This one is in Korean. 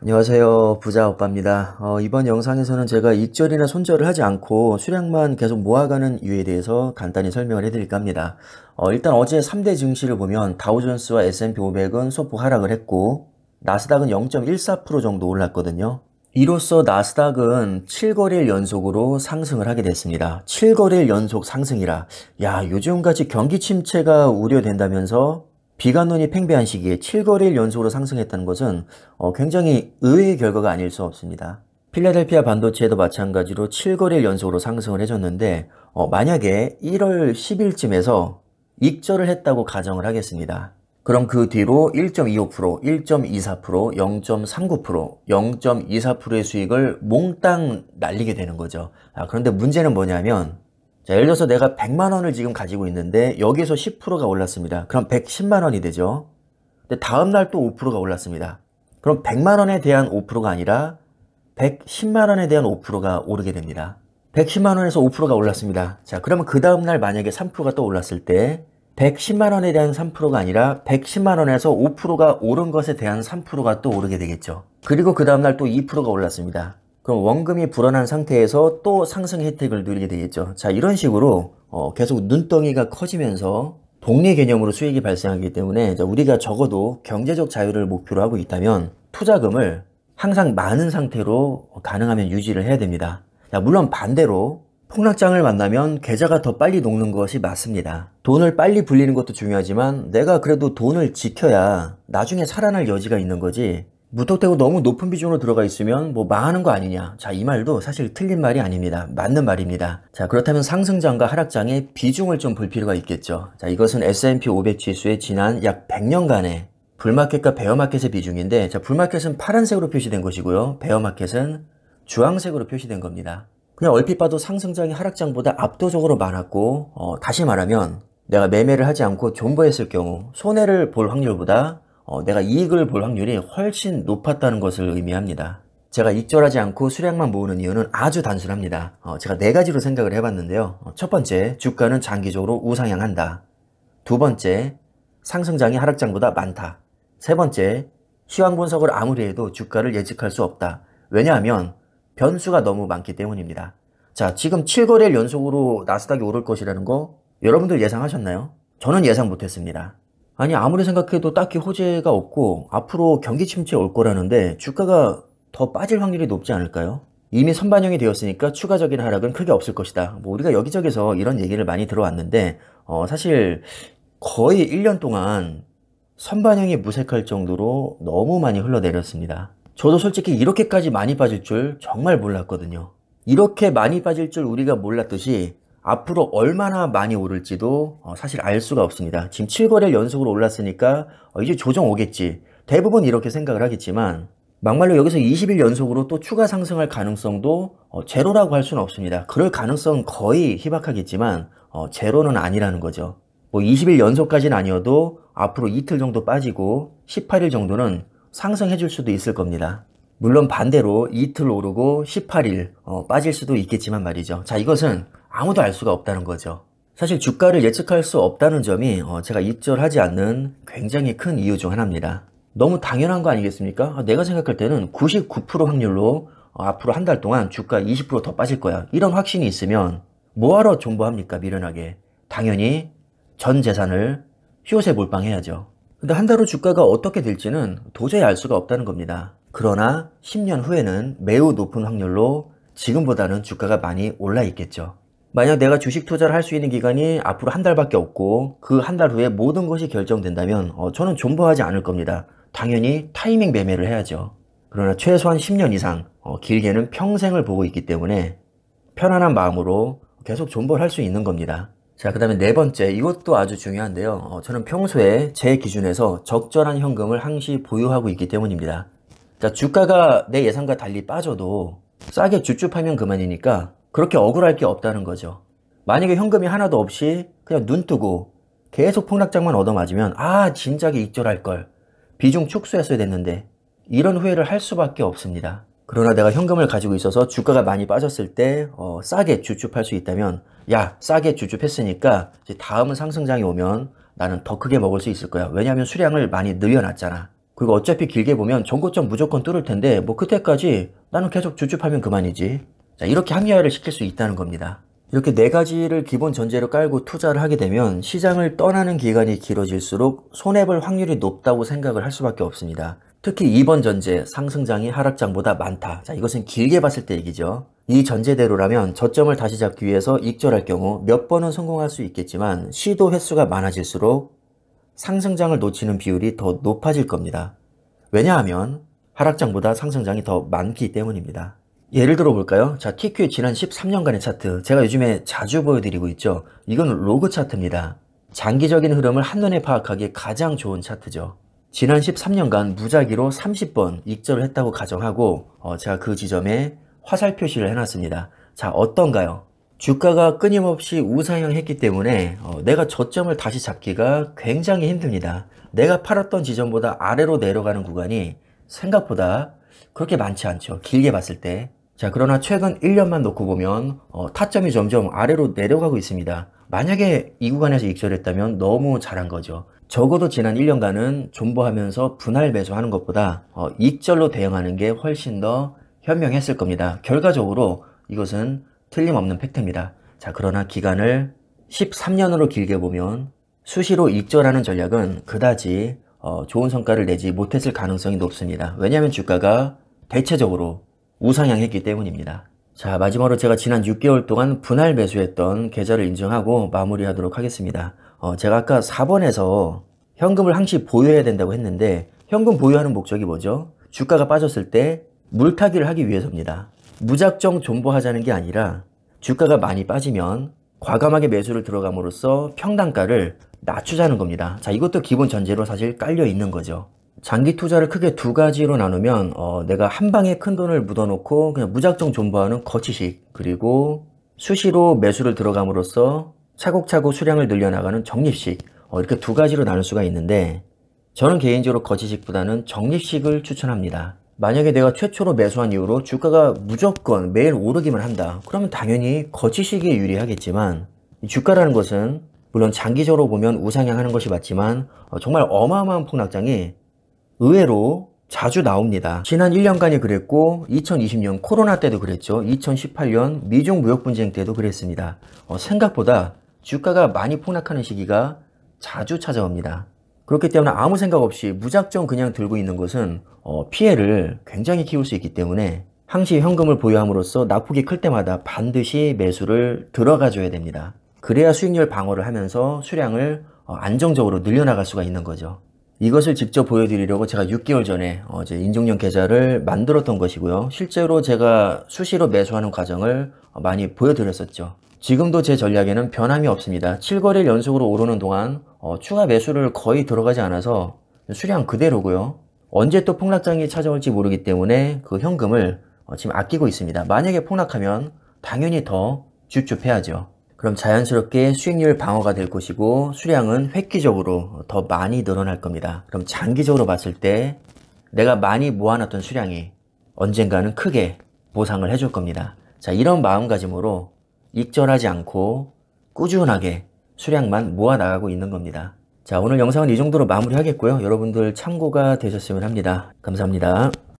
안녕하세요. 부자 오빠입니다. 이번 영상에서는 제가 익절이나 손절을 하지 않고 수량만 계속 모아가는 이유에 대해서 간단히 설명을 해드릴까 합니다. 일단 어제 3대 증시를 보면 다우존스와 S&P 500은 소폭 하락을 했고 나스닥은 0.14% 정도 올랐거든요. 이로써 나스닥은 7거래일 연속으로 상승을 하게 됐습니다. 7거래일 연속 상승이라 야, 요즘같이 경기 침체가 우려된다면서 비관론이 팽배한 시기에 7거래일 연속으로 상승했다는 것은 굉장히 의외의 결과가 아닐 수 없습니다. 필라델피아 반도체도 마찬가지로 7거래일 연속으로 상승을 해줬는데 만약에 1월 10일쯤에서 익절을 했다고 가정을 하겠습니다. 그럼 그 뒤로 1.25%, 1.24%, 0.39%, 0.24%의 수익을 몽땅 날리게 되는 거죠. 그런데 문제는 뭐냐면 자, 예를 들어서 내가 100만 원을 지금 가지고 있는데 여기서 10%가 올랐습니다. 그럼 110만 원이 되죠. 근데 다음 날 또 5%가 올랐습니다. 그럼 100만 원에 대한 5%가 아니라 110만 원에 대한 5%가 오르게 됩니다. 110만 원에서 5%가 올랐습니다. 자, 그러면 그 다음 날 만약에 3%가 또 올랐을 때 110만 원에 대한 3%가 아니라 110만 원에서 5%가 오른 것에 대한 3%가 또 오르게 되겠죠. 그리고 그 다음 날 또 2%가 올랐습니다. 그럼 원금이 불어난 상태에서 또 상승 혜택을 누리게 되겠죠. 자, 이런 식으로 계속 눈덩이가 커지면서 복리 개념으로 수익이 발생하기 때문에 우리가 적어도 경제적 자유를 목표로 하고 있다면 투자금을 항상 많은 상태로 가능하면 유지를 해야 됩니다. 자, 물론 반대로 폭락장을 만나면 계좌가 더 빨리 녹는 것이 맞습니다. 돈을 빨리 불리는 것도 중요하지만 내가 그래도 돈을 지켜야 나중에 살아날 여지가 있는 거지, 무턱대고 너무 높은 비중으로 들어가 있으면 뭐 망하는 거 아니냐. 자, 이 말도 사실 틀린 말이 아닙니다. 맞는 말입니다. 자, 그렇다면 상승장과 하락장의 비중을 좀 볼 필요가 있겠죠. 자, 이것은 S&P 500 지수의 지난 약 100년간의 불마켓과 베어마켓의 비중인데, 자, 불마켓은 파란색으로 표시된 것이고요. 베어마켓은 주황색으로 표시된 겁니다. 그냥 얼핏 봐도 상승장이 하락장보다 압도적으로 많았고, 다시 말하면 내가 매매를 하지 않고 존버했을 경우 손해를 볼 확률보다 내가 이익을 볼 확률이 훨씬 높았다는 것을 의미합니다. 제가 익절하지 않고 수량만 모으는 이유는 아주 단순합니다. 제가 네 가지로 생각을 해봤는데요. 첫 번째, 주가는 장기적으로 우상향한다. 두 번째, 상승장이 하락장보다 많다. 세 번째, 시황 분석을 아무리 해도 주가를 예측할 수 없다. 왜냐하면 변수가 너무 많기 때문입니다. 자, 지금 7거래일 연속으로 나스닥이 오를 것이라는 거 여러분들 예상하셨나요? 저는 예상 못했습니다. 아니, 아무리 생각해도 딱히 호재가 없고 앞으로 경기 침체 올 거라는데 주가가 더 빠질 확률이 높지 않을까요? 이미 선반영이 되었으니까 추가적인 하락은 크게 없을 것이다. 뭐 우리가 여기저기서 이런 얘기를 많이 들어왔는데 사실 거의 1년 동안 선반영이 무색할 정도로 너무 많이 흘러내렸습니다. 저도 솔직히 이렇게까지 많이 빠질 줄 정말 몰랐거든요. 이렇게 많이 빠질 줄 우리가 몰랐듯이 앞으로 얼마나 많이 오를지도 사실 알 수가 없습니다. 지금 7거래일 연속으로 올랐으니까 이제 조정 오겠지. 대부분 이렇게 생각을 하겠지만 막말로 여기서 20일 연속으로 또 추가 상승할 가능성도 제로라고 할 수는 없습니다. 그럴 가능성은 거의 희박하겠지만 제로는 아니라는 거죠. 뭐 20일 연속까지는 아니어도 앞으로 이틀 정도 빠지고 18일 정도는 상승해 줄 수도 있을 겁니다. 물론 반대로 이틀 오르고 18일 빠질 수도 있겠지만 말이죠. 자, 이것은 아무도 알 수가 없다는 거죠. 사실 주가를 예측할 수 없다는 점이 제가 익절하지 않는 굉장히 큰 이유 중 하나입니다. 너무 당연한 거 아니겠습니까? 내가 생각할 때는 99% 확률로 앞으로 한 달 동안 주가 20%더 빠질 거야. 이런 확신이 있으면 뭐하러 존버합니까? 미련하게. 당연히 전 재산을 휘옷에 몰빵해야죠. 근데 한 달 후 주가가 어떻게 될지는 도저히 알 수가 없다는 겁니다. 그러나 10년 후에는 매우 높은 확률로 지금보다는 주가가 많이 올라 있겠죠. 만약 내가 주식 투자를 할 수 있는 기간이 앞으로 한 달밖에 없고 그 한 달 후에 모든 것이 결정된다면 저는 존버하지 않을 겁니다. 당연히 타이밍 매매를 해야죠. 그러나 최소한 10년 이상, 길게는 평생을 보고 있기 때문에 편안한 마음으로 계속 존버를 할 수 있는 겁니다. 자, 그 다음에 네 번째, 이것도 아주 중요한데요. 저는 평소에 제 기준에서 적절한 현금을 항시 보유하고 있기 때문입니다. 그러니까 주가가 내 예상과 달리 빠져도 싸게 줍줍하면 그만이니까 그렇게 억울할 게 없다는 거죠. 만약에 현금이 하나도 없이 그냥 눈 뜨고 계속 폭락장만 얻어맞으면 진작에 익절할 걸, 비중 축소했어야 됐는데, 이런 후회를 할 수밖에 없습니다. 그러나 내가 현금을 가지고 있어서 주가가 많이 빠졌을 때 싸게 주줍할 수 있다면, 야, 싸게 주줍했으니까 이제 다음은 상승장이 오면 나는 더 크게 먹을 수 있을 거야. 왜냐하면 수량을 많이 늘려놨잖아. 그리고 어차피 길게 보면 전고점 무조건 뚫을 텐데 뭐 그때까지 나는 계속 주춤하면 그만이지. 자, 이렇게 합리화를 시킬 수 있다는 겁니다. 이렇게 네 가지를 기본 전제로 깔고 투자를 하게 되면 시장을 떠나는 기간이 길어질수록 손해볼 확률이 높다고 생각을 할 수밖에 없습니다. 특히 2번 전제, 상승장이 하락장보다 많다. 자, 이것은 길게 봤을 때 얘기죠. 이 전제대로라면 저점을 다시 잡기 위해서 익절할 경우 몇 번은 성공할 수 있겠지만 시도 횟수가 많아질수록 상승장을 놓치는 비율이 더 높아질 겁니다. 왜냐하면 하락장보다 상승장이 더 많기 때문입니다. 예를 들어 볼까요? 자, TQ의 지난 13년간의 차트, 제가 요즘에 자주 보여드리고 있죠. 이건 로그 차트입니다. 장기적인 흐름을 한눈에 파악하기 가장 좋은 차트죠. 지난 13년간 무작위로 30번 익절을 했다고 가정하고 제가 그 지점에 화살 표시를 해놨습니다. 자, 어떤가요? 주가가 끊임없이 우상향했기 때문에 내가 저점을 다시 잡기가 굉장히 힘듭니다. 내가 팔았던 지점보다 아래로 내려가는 구간이 생각보다 그렇게 많지 않죠. 길게 봤을 때. 자, 그러나 최근 1년만 놓고 보면 타점이 점점 아래로 내려가고 있습니다. 만약에 이 구간에서 익절했다면 너무 잘한 거죠. 적어도 지난 1년간은 존버하면서 분할 매수하는 것보다 익절로 대응하는 게 훨씬 더 현명했을 겁니다. 결과적으로 이것은 틀림없는 팩트입니다. 자, 그러나 기간을 13년으로 길게 보면 수시로 익절하는 전략은 그다지 좋은 성과를 내지 못했을 가능성이 높습니다. 왜냐하면 주가가 대체적으로 우상향했기 때문입니다. 자, 마지막으로 제가 지난 6개월 동안 분할 매수했던 계좌를 인증하고 마무리하도록 하겠습니다. 제가 아까 4번에서 현금을 항시 보유해야 된다고 했는데 현금 보유하는 목적이 뭐죠? 주가가 빠졌을 때 물타기를 하기 위해서입니다. 무작정 존버하자는 게 아니라 주가가 많이 빠지면 과감하게 매수를 들어감으로써 평단가를 낮추자는 겁니다. 자, 이것도 기본 전제로 사실 깔려 있는 거죠. 장기 투자를 크게 두 가지로 나누면 내가 한 방에 큰 돈을 묻어놓고 그냥 무작정 존버하는 거치식, 그리고 수시로 매수를 들어감으로써 차곡차곡 수량을 늘려나가는 적립식, 이렇게 두 가지로 나눌 수가 있는데 저는 개인적으로 거치식보다는 적립식을 추천합니다. 만약에 내가 최초로 매수한 이후로 주가가 무조건 매일 오르기만 한다, 그러면 당연히 거치식에 유리하겠지만 주가라는 것은 물론 장기적으로 보면 우상향하는 것이 맞지만 정말 어마어마한 폭락장이 의외로 자주 나옵니다. 지난 1년간이 그랬고 2020년 코로나 때도 그랬죠. 2018년 미중 무역 분쟁 때도 그랬습니다. 생각보다 주가가 많이 폭락하는 시기가 자주 찾아옵니다. 그렇기 때문에 아무 생각 없이 무작정 그냥 들고 있는 것은 피해를 굉장히 키울 수 있기 때문에 항시 현금을 보유함으로써 낙폭이 클 때마다 반드시 매수를 들어가 줘야 됩니다. 그래야 수익률 방어를 하면서 수량을 안정적으로 늘려나갈 수가 있는 거죠. 이것을 직접 보여드리려고 제가 6개월 전에 제 인증용 계좌를 만들었던 것이고요. 실제로 제가 수시로 매수하는 과정을 많이 보여드렸었죠. 지금도 제 전략에는 변함이 없습니다. 7거래일 연속으로 오르는 동안 추가 매수를 거의 들어가지 않아서 수량 그대로고요. 언제 또 폭락장이 찾아올지 모르기 때문에 그 현금을 지금 아끼고 있습니다. 만약에 폭락하면 당연히 더 줍줍해야죠. 그럼 자연스럽게 수익률 방어가 될 것이고 수량은 획기적으로 더 많이 늘어날 겁니다. 그럼 장기적으로 봤을 때 내가 많이 모아놨던 수량이 언젠가는 크게 보상을 해줄 겁니다. 자, 이런 마음가짐으로 익절하지 않고 꾸준하게 수량만 모아 나가고 있는 겁니다. 자, 오늘 영상은 이 정도로 마무리하겠고요. 여러분들 참고가 되셨으면 합니다. 감사합니다.